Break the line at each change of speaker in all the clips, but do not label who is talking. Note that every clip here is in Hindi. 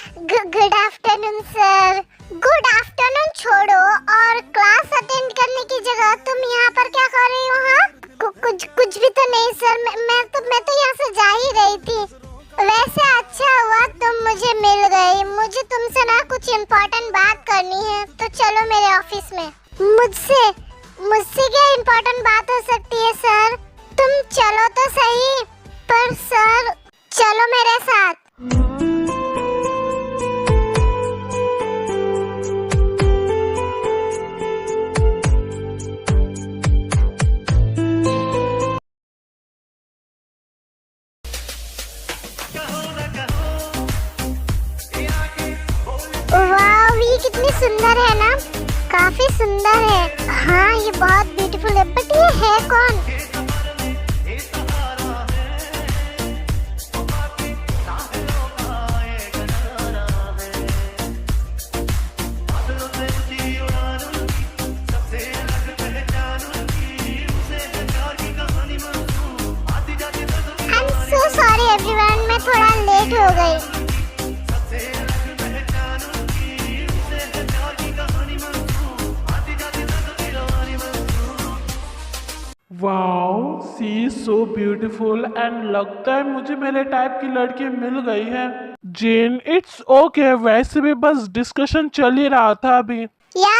Good afternoon sir. Good afternoon छोड़ो और क्लास अटेंड करने की जगह तुम यहाँ पर क्या कर रही हो? हाँ, कुछ भी तो नहीं सर। मैं तो यहाँ से जा ही रही थी। वैसे अच्छा हुआ तुम मुझे मिल गई। मुझे तुमसे ना कुछ इम्पोर्टेंट बात करनी है, तो चलो मेरे ऑफिस में। मुझसे क्या इम्पोर्टेंट बात हो सकती है सर? तुम चलो तो सही। पर सर चलो मेरे साथ। वाह, ये कितनी सुंदर है ना। काफी सुंदर है। हाँ, ये बहुत ब्यूटीफुल है। बट ये है कौन? सॉरी एवरीवन, मैं थोड़ा लेट हो गई।
Wow, she is so beautiful and लगता है मुझे मेरे टाइप की लड़की मिल गई है। जेन, इट्स ओके। वैसे भी बस डिस्कशन चल ही रहा था अभी।
या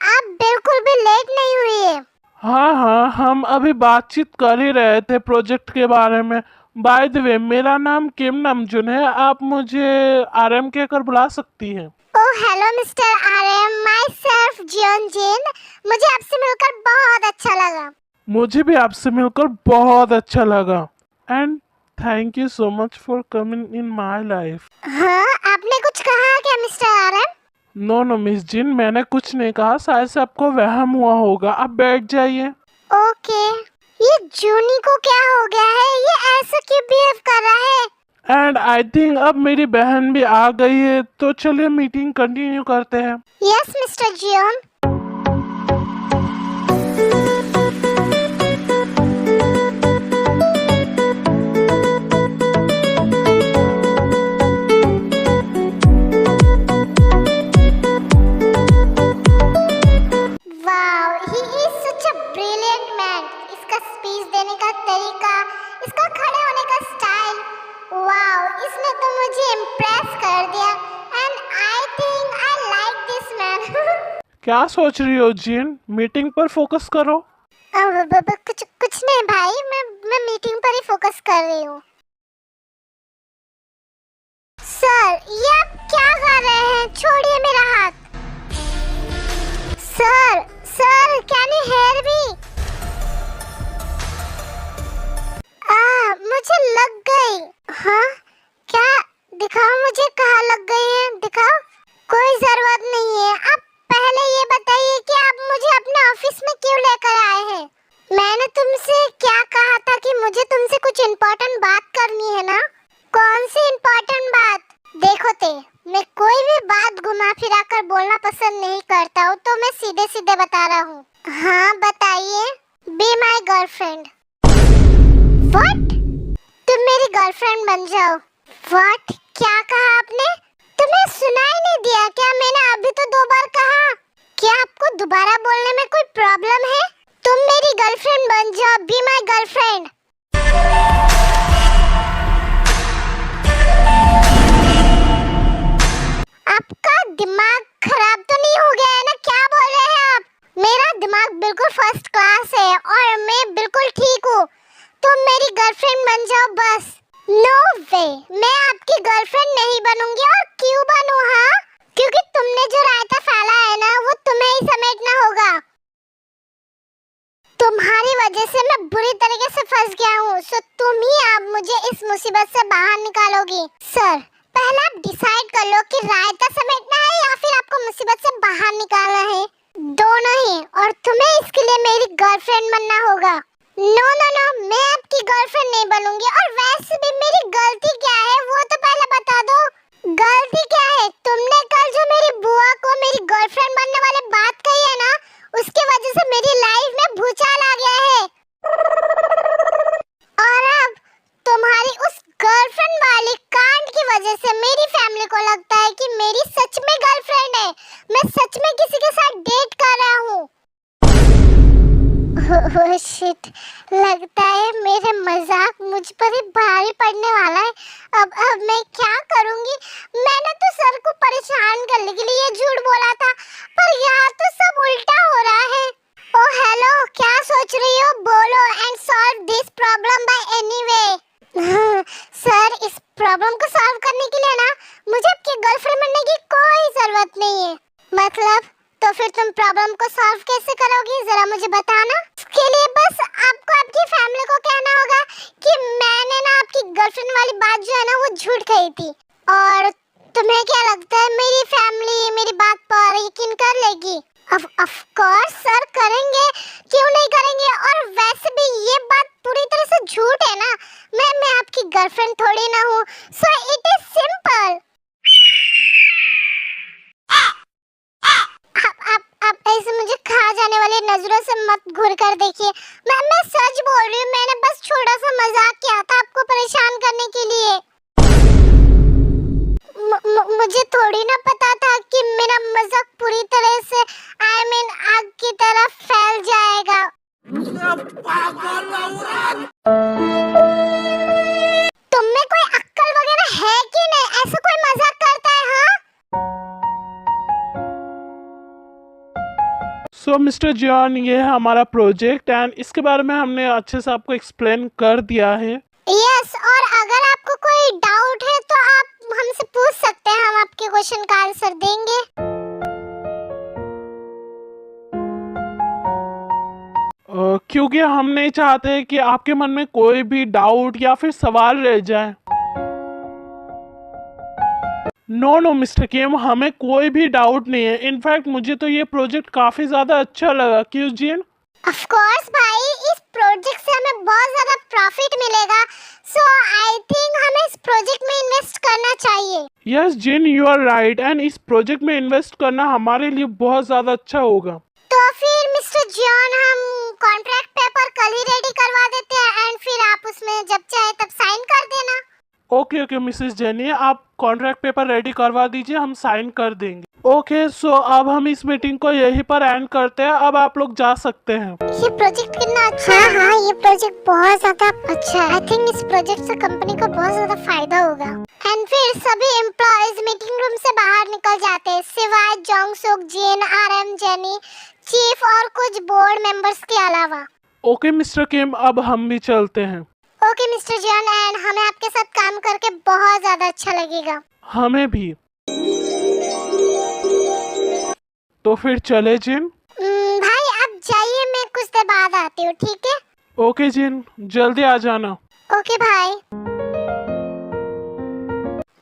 आप बिल्कुल भी लेट नहीं हुई है।
हाँ, हम अभी बातचीत कर ही रहे थे प्रोजेक्ट के बारे में। बाय द वे, मेरा नाम किम नामजुन है। आप मुझे आरएम कहकर बुला सकती हैं।
Oh hello mister RM, myself Jeon Jin. मुझे आपसे मिलकर बहुत अच्छा लगा।
मुझे भी आपसे मिलकर बहुत अच्छा लगा and thank you so much for coming in my life.
हाँ, आपने कुछ कहा क्या मिस्टर आरएम?
नो मिस जिन, मैंने कुछ नहीं कहा। शायद से आपको वहम हुआ होगा। आप बैठ जाइए।
ओके। ये जूनी को क्या हो गया है? ये ऐसा क्यों बिहेव कर रहा है?
एंड आई थिंक अब मेरी बहन भी आ गई है, तो चलिए मीटिंग कंटिन्यू करते हैं।
Yes mister Jeon. इसका खड़े होने का स्टाइल, वाओ, इसने तो मुझे इम्प्रेस कर दिया and I think I like this man.
क्या सोच रही हो जिन? मीटिंग पर फोकस करो।
कुछ नहीं भाई, मैं मीटिंग पर ही फोकस कर रही हूँ। सर, ये आप क्या कर रहे हैं? छोड़िए मेरा हाथ। Sir can you hear me? मुझे लग गई। हाँ, क्या? दिखाओ मुझे कहाँ लग गई है, दिखाओ। कोई जरूरत नहीं है। आप पहले ये बताइए कि आप मुझे अपने ऑफिस में क्यों लेकर आए हैं? मैंने तुमसे क्या कहा था कि मुझे तुमसे कुछ इम्पोर्टेंट बात करनी है ना? कौन सी इम्पोर्टेंट बात? देखो ते, मैं कोई भी बात घुमा फिरा कर बोलना पसंद नहीं करता हूँ, तो मैं सीधे सीधे बता रहा हूँ। हाँ बताइए। Be my girlfriend. व्हाट? तुम मेरी गर्लफ्रेंड बन जाओ। व्हाट? क्या कहा आपने? तुम्हें सुनाई नहीं दिया क्या? मैंने अभी तो 2 बार कहा। क्या आपको दोबारा बोलने में कोई प्रॉब्लम है? तुम मेरी गर्लफ्रेंड बन जाओ। Be my girlfriend. आपका दिमाग खराब तो नहीं हो गया है ना? क्या बोल रहे हैं आप? मेरा दिमाग बिल्कुल फर्स्ट क्लास है और मैं बिल्कुल ठीक हूँ। तुम मेरी गर्लफ्रेंड बन जाओ बस। नो वे, मैं आपकी गर्लफ्रेंड नहीं बनूंगी। और क्यों बनूं? हाँ, क्योंकि तुमने जो रायता फैला है ना, वो तुम्हें ही समेटना होगा। तुम्हारी वजह से मैं बुरी तरीके से फंस गया हूँ, सो तुम ही अब मुझे इस मुसीबत से बाहर निकालोगी। सर, पहले आप डिसाइड कर लो कि रायता समेटना है या फिर आपको मुसीबत से बाहर निकालना है। दोनों ही। और तुम्हें इसके लिए मेरी गर्लफ्रेंड बनना होगा। नो, मैं आपकी गर्लफ्रेंड नहीं बनूंगी। और वैसे भी मेरी गलती क्या है वो तो पहले बता दो। गलती क्या है? तुमने कल जो मेरी बुआ को मेरी गर्लफ्रेंड बनने वाली बात कही है ना, उसकी वजह से मेरी लाइफ में भूचाल आ गया है। और अब तुम्हारी उस गर्लफ्रेंड वाली कांड की वजह से मेरी फैमिली को लगता है कि मेरी सच में गर्लफ्रेंड है, मैं सच में किसी के साथ डेट कर रहा हूँ। ओह शिट, लगता है मेरे मजाक मुझ पर ही भारी पड़ने वाला है। अब मैं क्या करूँगी? मैंने तो सर को परेशान करने के लिए झूठ बोला था, पर यहाँ तो सब उल्टा हो रहा है। ओह हेलो, क्या सोच रही हो? बोलो and solve this problem by any way. Sir, इस प्रॉब्लम को सॉल्व करने के लिए ना मुझे आपकी गर्लफ्रेंड बनने की कोई जरूरत नहीं है। मतलब? तो फिर तुम प्रॉब्लम को सॉल्व कैसे करोगी, जरा मुझे बताना। इसके लिए बस आपको आपकी फैमिली को कहना होगा कि मैंने ना आपकी गर्लफ्रेंड वाली बात जो है ना वो झूठ कही थी। और तुम्हें क्या लगता है मेरी फैमिली मेरी बात पर यकीन कर लेगी? ऑफ कोर्स सर, करेंगे, क्यों नहीं करेंगे। और वैसे भी ये बात पूरी तरह से झूठ है ना, मैं आपकी गर्लफ्रेंड थोड़ी ना हूँ। So it is simple. आप ऐसे मुझे खा जाने वाली नजरों से मत घूर कर देखिए। मैं सच बोल रही हूँ, मैंने बस छोटा सा मजाक किया था आपको परेशान करने के लिए। मुझे थोड़ी ना पता था कि मेरा मजाक पूरी तरह से आग की तरह फैल जाएगा। तुम में कोई अक्ल वगैरह है कि नहीं? ऐसा कोई मजाक करता है? हाँ
सो मिस्टर जॉन, ये है हमारा प्रोजेक्ट एंड इसके बारे में हमने अच्छे से आपको एक्सप्लेन कर दिया है।
यस, और अगर आपको कोई डाउट है तो आप हमसे पूछ सकते हैं, हम आपके क्वेश्चन का आंसर देंगे।
क्योंकि हम नहीं चाहते कि आपके मन में कोई भी डाउट या फिर सवाल रह जाए। नो मिस्टर किम, हमें कोई भी डाउट नहीं है। इनफैक्ट मुझे तो ये प्रोजेक्ट काफी ज्यादा अच्छा लगा। क्यों जिन?
ऑफ कोर्स भाई, इस प्रोजेक्ट से हमें बहुत ज्यादा प्रॉफिट मिलेगा। सो आई थिंक हमें इस प्रोजेक्ट में इन्वेस्ट करना चाहिए।
Yes Jin, you are right and इस प्रोजेक्ट में इन्वेस्ट करना हमारे लिए बहुत ज्यादा अच्छा होगा।
तो फिर मिस्टर जॉन, हम कॉन्ट्रैक्ट पेपर कल ही रेडी करवा देते हैं एंड फिर आप उसमें जब चाहे तब साइन कर देना।
ओके मिसेस जेनी, आप कॉन्ट्रैक्ट पेपर रेडी करवा दीजिए, हम साइन कर देंगे। ओके सो अब हम इस मीटिंग को यहीं पर एंड करते हैं। अब आप लोग जा सकते हैं।
ये प्रोजेक्ट कितना अच्छा है। हाँ, ये प्रोजेक्ट बहुत ज्यादा अच्छा है। आई थिंक इस प्रोजेक्ट से कंपनी को बहुत ज्यादा फायदा होगा। एंड फिर सभी एम्प्लॉयज मीटिंग रूम से बाहर निकल जाते हैं, सिवाय जोंगसुक, जिन, आरएम, जेनी, चीफ और कुछ बोर्ड मेंबर्स के अलावा।
ओके मिस्टर किम, अब हम भी चलते हैं।
ओके मिस्टर जॉन, एंड हमें आपके साथ काम करके बहुत ज्यादा अच्छा लगेगा।
हमें भी। तो फिर चले जिन।
भाई आप जाइए, मैं कुछ देर बाद आती हूँ, ठीक है?
ओके जिन, जल्दी आ जाना।
ओके भाई।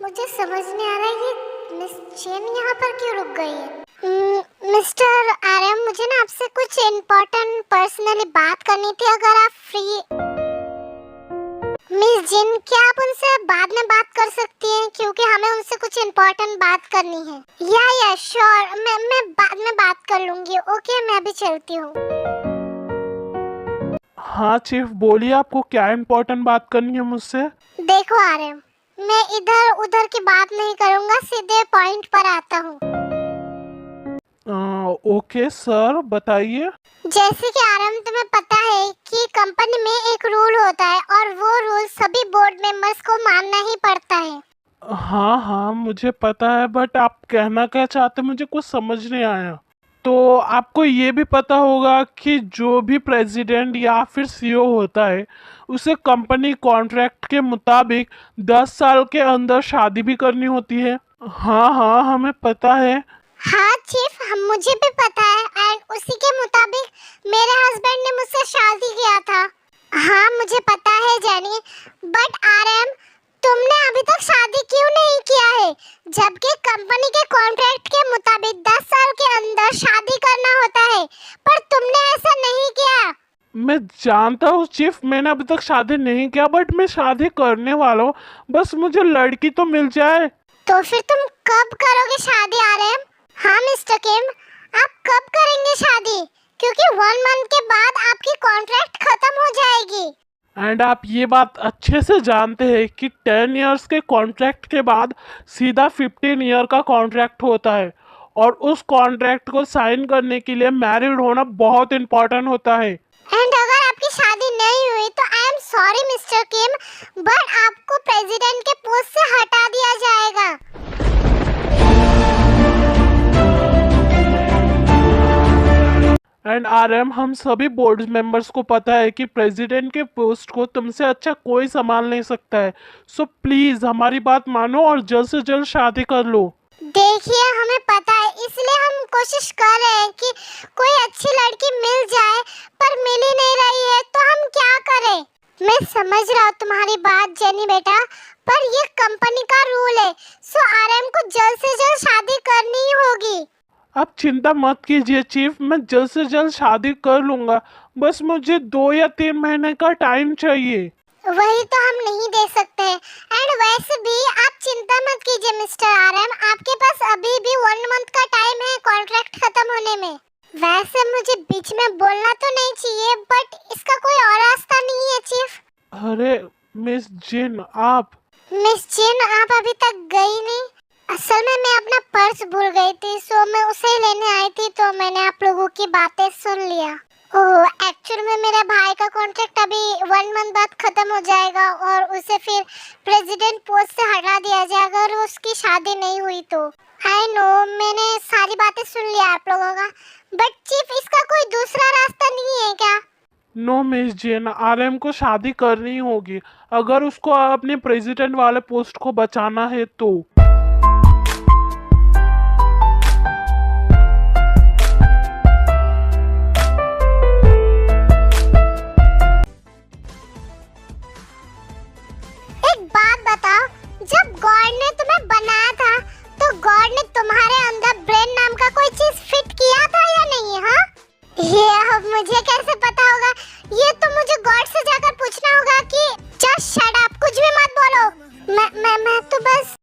मुझे समझ नहीं आ रहा है कि मिस चेन यहाँ पर क्यों रुक गई है। मिस्टर आर्यन, मुझे ना आपसे कुछ इम्पोर्टेंट पर्सनली बात करनी थी, अगर आप फ्री। मिस जिन, क्या आप उनसे बाद में बात कर सकती हैं, क्योंकि हमें उनसे कुछ इम्पोर्टेंट बात करनी है। या श्योर, मैं बाद में बात कर लूंगी। ओके, मैं भी चलती हूँ।
हाँ चीफ, बोलिए, आपको क्या इम्पोर्टेंट बात करनी है मुझसे?
देखो आर्यन, मैं इधर उधर की बात नहीं करूँगा, सीधे पॉइंट पर आता हूँ।
ओके सर, बताइए।
जैसे कि आरएम, तुम्हें पता है कि कंपनी में एक रूल होता है और वो रूल सभी बोर्ड मेंबर्स को मानना ही पड़ता है।
हाँ मुझे पता है, बट आप कहना क्या चाहते, मुझे कुछ समझ नहीं आया। तो आपको ये भी पता होगा कि जो भी प्रेसिडेंट या फिर सीईओ होता है उसे कंपनी कॉन्ट्रैक्ट के मुताबिक 10 साल के अंदर शादी भी करनी होती है। हाँ हमें पता है।
हाँ चीफ, मुझे भी पता है एंड उसी के मुताबिक मेरे हस्बैंड ने मुझसे शादी किया था। हाँ मुझे पता है जेनी, बट आरएम, तुमने अभी तक शादी क्यों नहीं किया है, जबकि कंपनी के कॉन्ट्रैक्ट के मुताबिक 10 साल के अंदर शादी करना होता है, पर तुमने ऐसा नहीं किया।
मैं जानता हूँ चीफ, मैंने अभी तक शादी नहीं किया, बट मैं शादी करने वाला हूँ, बस मुझे लड़की तो मिल जाए।
तो फिर तुम कब करोगे शादी आरएम? हाँ मिस्टर किम, आप कब करेंगे शादी, क्योंकि 1 मंथ के बाद आपकी कॉन्ट्रैक्ट खत्म हो जाएगी।
एंड आप ये बात अच्छे से जानते हैं कि 10 इयर्स के कॉन्ट्रैक्ट के बाद सीधा 15 ईयर का कॉन्ट्रैक्ट होता है, और उस कॉन्ट्रैक्ट को साइन करने के लिए मैरिड होना बहुत इम्पोर्टेंट होता है।
एंड अगर आपकी शादी नहीं हुई तो I am sorry mister Kim, but आपको प्रेसिडेंट के पोस्ट से हटा दिया जाएगा।
एंड आरएम, हम सभी बोर्ड मेंबर्स को पता है कि प्रेसिडेंट के पोस्ट को तुमसे अच्छा कोई संभाल नहीं सकता है। सो प्लीज हमारी बात मानो और जल्द से जल्द शादी कर लो।
देखिए हमें पता है, इसलिए हम कोशिश कर रहे हैं कि कोई अच्छी लड़की मिल जाए, पर मिल ही नहीं रही है तो हम क्या करें। मैं समझ रहा हूँ तुम्हारी बात जेनी बेटा, पर ये कंपनी का रूल है, सो आरएम को जल्द से जल्द शादी करनी ही होगी।
आप चिंता मत कीजिए चीफ, मैं जल्द से जल्द शादी कर लूंगा। बस मुझे 2 या 3 महीने का टाइम चाहिए।
वही तो हम नहीं दे सकते। एंड वैसे भी आप चिंता मत कीजिए मिस्टर आरएम, आपके पास अभी भी 1 मंथ का टाइम है कॉन्ट्रैक्ट खत्म होने में। वैसे मुझे बीच में बोलना तो नहीं चाहिए, बट इसका कोई और रास्ता नहीं है चीफ।
अरे मिस जिन, आप
मिस जिन, आप अभी तक गई नहीं। असल में मैं अपना पर्स भूल गई थी, सो मैं उसे ही लेने आई थी, तो मैंने आप लोगों की बातें सुन लिया। ओह, एक्चुअल में मेरे भाई का कॉन्ट्रैक्ट अभी 1 मंथ बाद खत्म हो जाएगा और उसे फिर प्रेसिडेंट पोस्ट से हटा दिया जाएगा और उसकी शादी नहीं हुई तो। आई नो, मैंने सारी बातें सुन लिया आप लोगों का, बट चीफ इसका कोई दूसरा रास्ता नहीं है क्या?
नो मिस जिन, आरएम को शादी करनी होगी अगर उसको अपने प्रेसिडेंट वाले पोस्ट को बचाना है तो।
एक बात बताओ, जब गॉड ने तुम्हें बनाया था तो गॉड ने तुम्हारे अंदर ब्रेन नाम का कोई चीज फिट किया था या नहीं? हाँ, ये अब मुझे कैसे पता होगा? ये तो मुझे गॉड से जाकर पूछना होगा कि जस्ट शट अप, कुछ भी मत बोलो। मैं तो बस